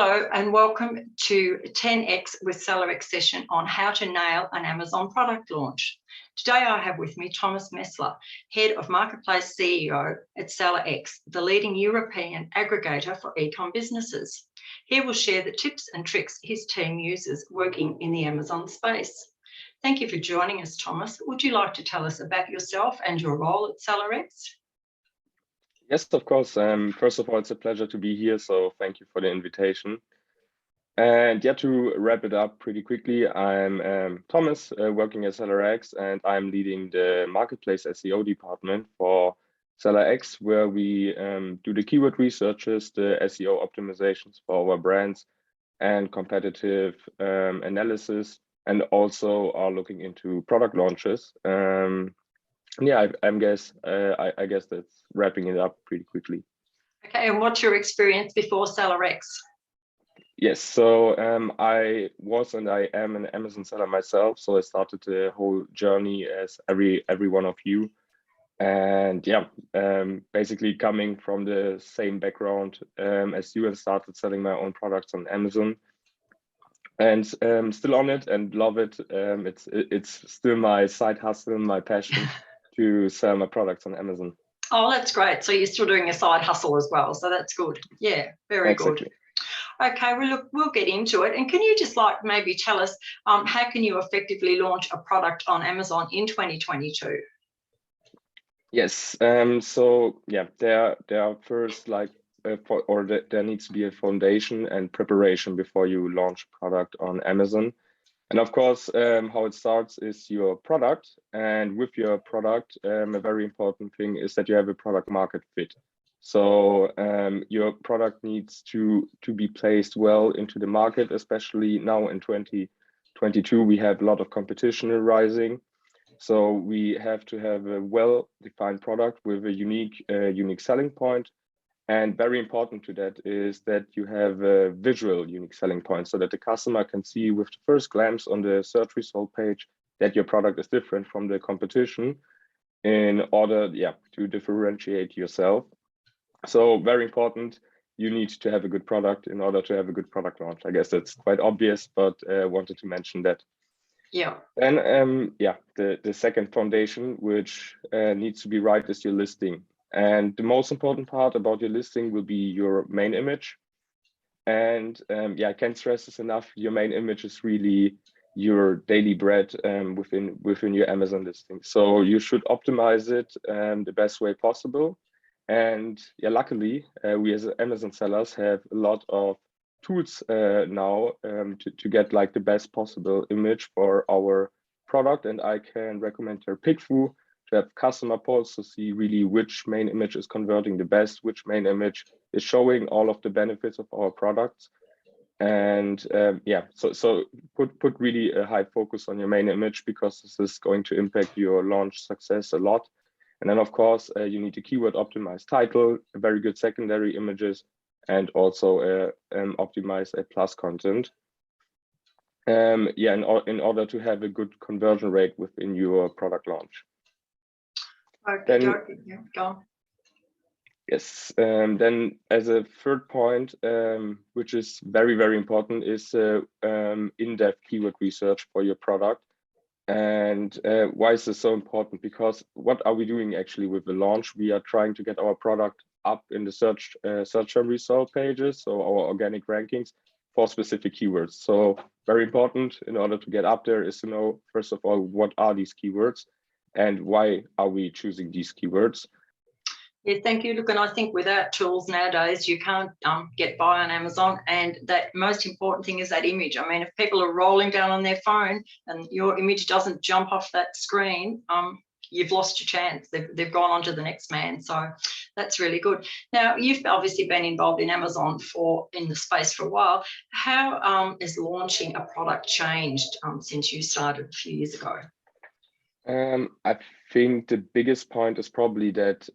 Hello and welcome to 10X with SellerX session on how to nail an Amazon product launch. Today I have with me Thomas Messler, Head of Marketplace CEO at SellerX, the leading European aggregator for e-com businesses. He will share the tips and tricks his team uses working in the Amazon space. Thank you for joining us, Thomas. Would you like to tell us about yourself and your role at SellerX? Yes, of course. First of all, it's a pleasure to be here, so thank you for the invitation. And yeah, to wrap it up pretty quickly, I'm Thomas, working at SellerX, and I'm leading the Marketplace SEO department for SellerX, where we do the keyword researches, the SEO optimizations for our brands, and competitive analysis, and also are looking into product launches. Yeah, I guess that's wrapping it up pretty quickly. Okay, and what's your experience before SellerX? Yes, so I was and I am an Amazon seller myself, so I started the whole journey as every one of you, and yeah, basically coming from the same background as you, and started selling my own products on Amazon, and still on it and love it. It's still my side hustle, my passion to sell my products on Amazon. Oh, that's great. So you're still doing a side hustle as well. So that's good. Yeah, very Exactly. Good. Okay, well, look, we'll get into it. And can you just maybe tell us how can you effectively launch a product on Amazon in 2022? Yes. So yeah, there are first there needs to be a foundation and preparation before you launch a product on Amazon. And of course, how it starts is your product. And with your product, a very important thing is that you have a product market fit. So your product needs to be placed well into the market, especially now in 2022, we have a lot of competition arising. So we have to have a well-defined product with a unique selling point. And very important to that is that you have a visual unique selling point, so that the customer can see with the first glance on the search result page that your product is different from the competition in order, to differentiate yourself. So very important, you need to have a good product in order to have a good product launch. I guess that's quite obvious, but wanted to mention that. Yeah. Then, the second foundation, which needs to be right, is your listing. And the most important part about your listing will be your main image. And I can't stress this enough. Your main image is really your daily bread within your Amazon listing. So you should optimize it the best way possible. And luckily, we as Amazon sellers have a lot of tools now to get like the best possible image for our product. And I can recommend your Pickfu to have customer polls to see really which main image is converting the best, which main image is showing all of the benefits of our products. And so put really a high focus on your main image, because this is going to impact your launch success a lot. And then of course, you need a keyword optimized title, a very good secondary images, and also optimize a plus content. In order to have a good conversion rate within your product launch. Okay, go on. Yes, then as a third point, which is very, very important, is in-depth keyword research for your product. And why is this so important? Because what are we doing actually with the launch? We are trying to get our product up in the search term result pages, so our organic rankings for specific keywords. So very important in order to get up there is to know, first of all, what are these keywords and why are we choosing these keywords? Yeah, thank you. Look, and I think without tools nowadays, you can't get by on Amazon. And that most important thing is that image. I mean, if people are rolling down on their phone and your image doesn't jump off that screen, you've lost your chance. They've gone on to the next man. So that's really good. Now, you've obviously been involved in Amazon in the space for a while. How is launching a product changed since you started a few years ago? I think the biggest point is probably that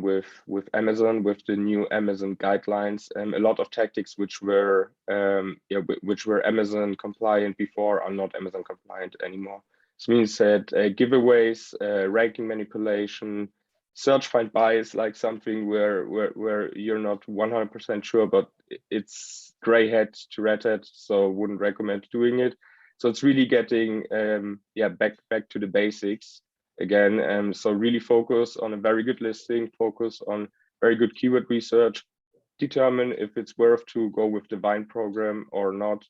with Amazon, with the new Amazon guidelines, a lot of tactics which were Amazon compliant before are not Amazon compliant anymore. This means that giveaways, ranking manipulation, search find buy is like something where you're not 100% sure, but it's gray hat to red hat, so wouldn't recommend doing it. So it's really getting back to the basics again. So really focus on a very good listing, focus on very good keyword research, determine if it's worth to go with the Vine program or not.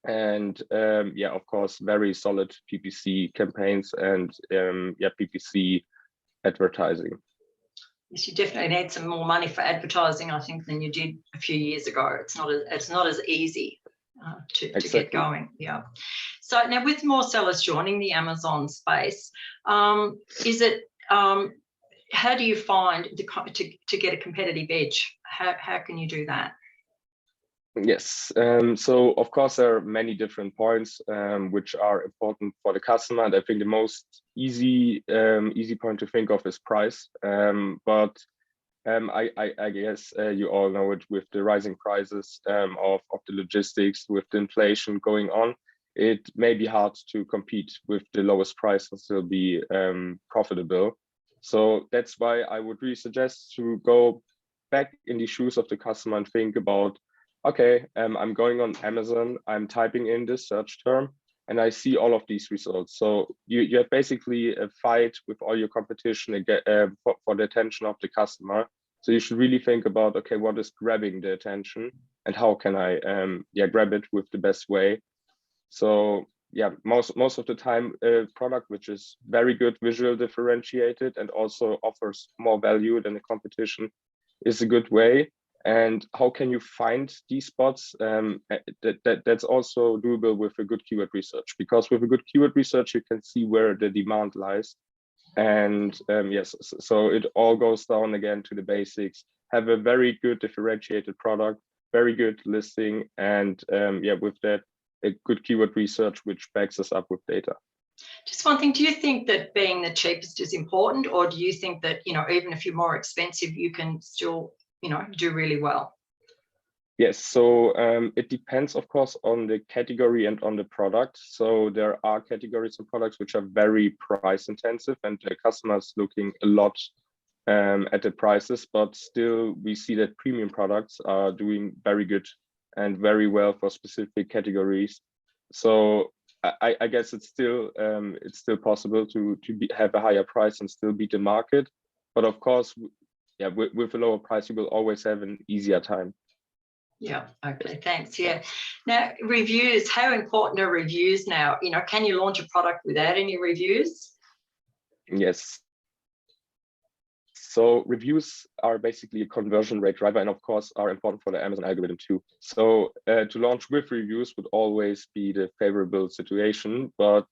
And of course, very solid PPC campaigns and PPC advertising. Yes, you definitely need some more money for advertising, I think, than you did a few years ago. It's not as easy to get going. Yeah. So now, with more sellers joining the Amazon space, is it how do you find to get a competitive edge? How can you do that? Yes, so of course there are many different points which are important for the customer, and I think the most easy point to think of is price. But I guess you all know it, with the rising prices of the logistics, with the inflation going on, it may be hard to compete with the lowest price and still be profitable. So that's why I would really suggest to go back in the shoes of the customer and think about, okay, I'm going on Amazon, I'm typing in this search term, and I see all of these results. So you have basically a fight with all your competition again, for the attention of the customer. So you should really think about, okay, what is grabbing the attention and how can I grab it with the best way. So yeah, most of the time, a product which is very good visual differentiated and also offers more value than the competition is a good way. And how can you find these spots? That's also doable with a good keyword research, because with a good keyword research, you can see where the demand lies. And yes, so it all goes down again to the basics. Have a very good differentiated product, very good listing, and with that, a good keyword research which backs us up with data. Just one thing, do you think that being the cheapest is important, or do you think that, even if you're more expensive, you can still do really well? Yes, so it depends, of course, on the category and on the product. So there are categories and products which are very price intensive, and the customers looking a lot at the prices, but still we see that premium products are doing very good and very well for specific categories. So I guess it's still possible to have a higher price and still beat the market. But of course, yeah, with a lower price, you will always have an easier time. Yeah. Okay. Thanks. Yeah. Now, reviews. How important are reviews now? Can you launch a product without any reviews? Yes. So reviews are basically a conversion rate driver, and of course are important for the Amazon algorithm too. So to launch with reviews would always be the favorable situation. But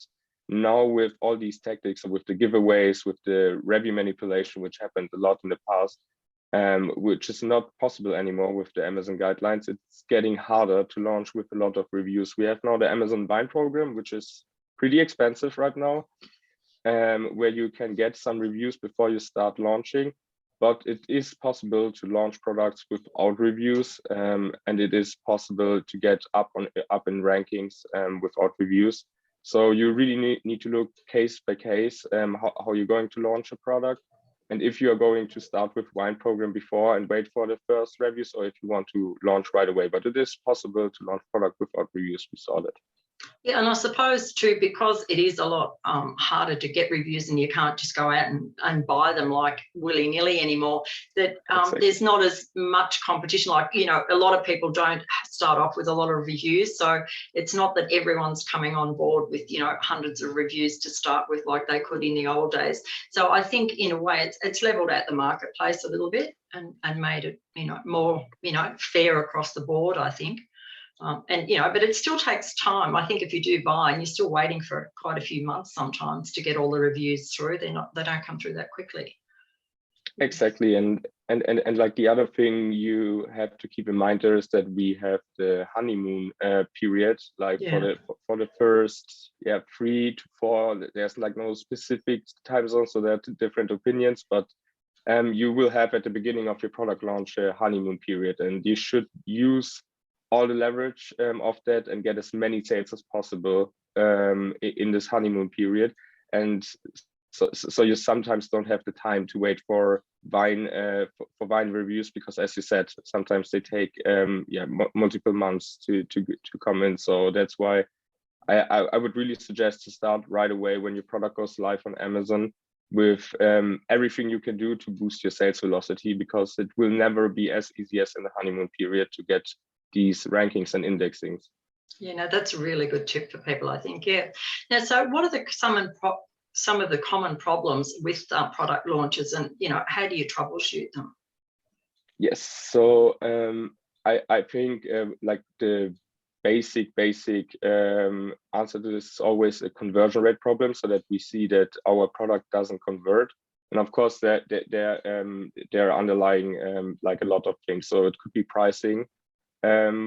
now with all these tactics, with the giveaways, with the review manipulation, which happened a lot in the past, which is not possible anymore with the Amazon guidelines, it's getting harder to launch with a lot of reviews. We have now the Amazon Vine program, which is pretty expensive right now, where you can get some reviews before you start launching. But it is possible to launch products without reviews, and it is possible to get up in rankings without reviews. So you really need to look case by case how you're going to launch a product. And if you are going to start with Vine program before and wait for the first reviews, or if you want to launch right away. But it is possible to launch product without reviews. We saw that. Yeah, and I suppose too, because it is a lot harder to get reviews, and you can't just go out and buy them like willy-nilly anymore, that there's not as much competition. Like, a lot of people don't start off with a lot of reviews, so it's not that everyone's coming on board with hundreds of reviews to start with like they could in the old days. So I think in a way it's leveled out the marketplace a little bit and made it more fair across the board, I think. But it still takes time. I think if you do buy and you're still waiting for quite a few months sometimes to get all the reviews through, they don't come through that quickly. Exactly, and like the other thing you have to keep in mind there is that we have the honeymoon period, like for the first 3 to 4. There's like no specific time zone, so there are different opinions, but you will have at the beginning of your product launch a honeymoon period, and you should use all the leverage of that and get as many sales as possible in this honeymoon period. And so you sometimes don't have the time to wait for wine reviews, because as you said, sometimes they take multiple months to come in. So that's why I would really suggest to start right away when your product goes live on Amazon with everything you can do to boost your sales velocity, because it will never be as easy as in the honeymoon period to get these rankings and indexings. That's a really good tip for people, I think. Now, so what are some of the common problems with product launches, and how do you troubleshoot them? Yes, so I think like the basic answer to this is always a conversion rate problem, so that we see that our product doesn't convert. And of course, there are underlying like a lot of things. So it could be pricing,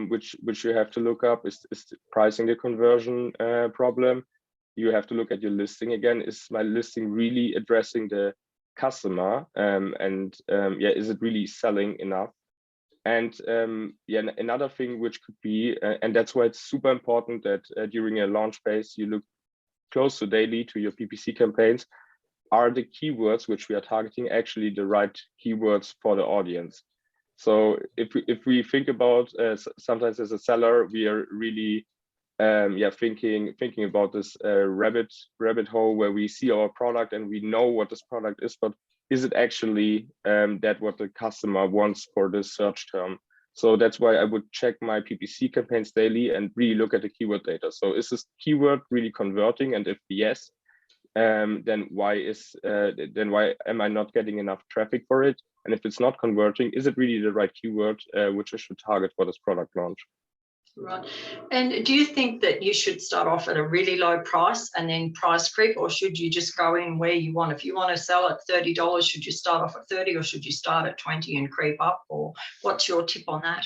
which you have to look up. Is pricing the conversion problem? You have to look at your listing again. Is my listing really addressing the customer? Is it really selling enough? And another thing which could be, and that's why it's super important that during a launch phase, you look close to daily to your PPC campaigns. Are the keywords which we are targeting actually the right keywords for the audience? So if we think about sometimes as a seller, we are really thinking about this rabbit hole where we see our product and we know what this product is, but is it actually that what the customer wants for this search term? So that's why I would check my PPC campaigns daily and really look at the keyword data. So is this keyword really converting? And if yes, then why am I not getting enough traffic for it? And if it's not converting, is it really the right keyword which I should target for this product launch? Right. And do you think that you should start off at a really low price and then price creep, or should you just go in where you want? If you want to sell at $30, should you start off at 30, or should you start at 20 and creep up? Or what's your tip on that?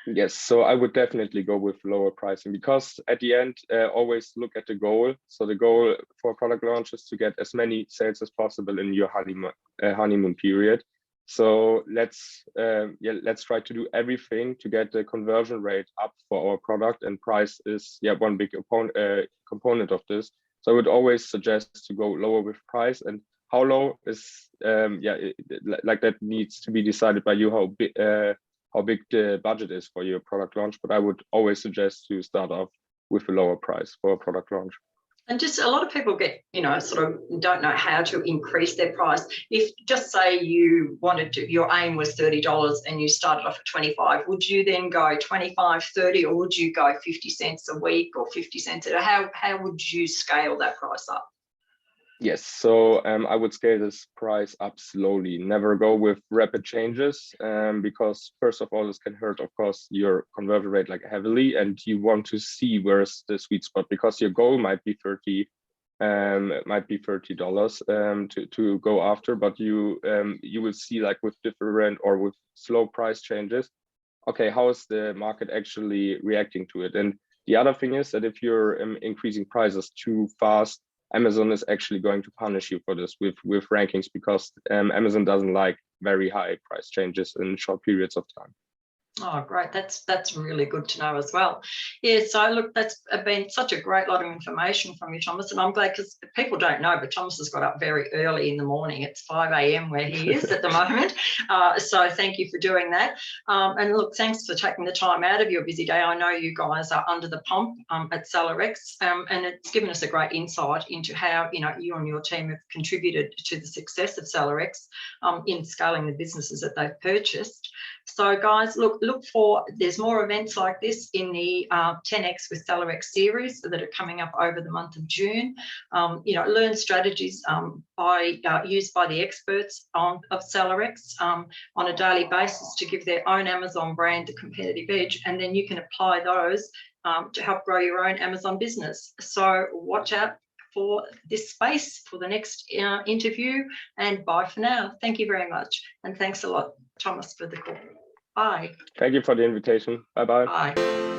Yes, so I would definitely go with lower pricing, because at the end, always look at the goal. So the goal for product launch is to get as many sales as possible in your honeymoon period. So let's try to do everything to get the conversion rate up for our product, and price is one big component of this. So I would always suggest to go lower with price, and how low is like that needs to be decided by you, how big the budget is for your product launch. But I would always suggest to start off with a lower price for a product launch. And just a lot of people get, sort of don't know how to increase their price. If just say you wanted to, your aim was $30 and you started off at 25, would you then go 25, 30, or would you go 50 cents a week or 50 cents? How would you scale that price up? Yes, so I would scale this price up slowly. Never go with rapid changes, because first of all, this can hurt, of course, your conversion rate like heavily, and you want to see where's the sweet spot, because your goal might be $30 to go after, but you will see, like with different or with slow price changes, okay, how is the market actually reacting to it? And the other thing is that if you're increasing prices too fast, Amazon is actually going to punish you for this with rankings, because Amazon doesn't like very high price changes in short periods of time. Oh, great. That's really good to know as well. Yeah, so look, that's been such a great lot of information from you, Thomas, and I'm glad, because people don't know, but Thomas has got up very early in the morning. It's 5 a.m. where he is at the moment. So thank you for doing that. And look, thanks for taking the time out of your busy day. I know you guys are under the pump at SellerX, and it's given us a great insight into how, you and your team have contributed to the success of SellerX in scaling the businesses that they've purchased. So guys, look for, there's more events like this in the 10X with SellerX series that are coming up over the month of June. Learn strategies used by the experts of SellerX on a daily basis to give their own Amazon brand a competitive edge, and then you can apply those to help grow your own Amazon business. So watch out for this space for the next interview, and bye for now. Thank you very much, and thanks a lot, Thomas, for the call. Bye. Thank you for the invitation. Bye-bye. Bye.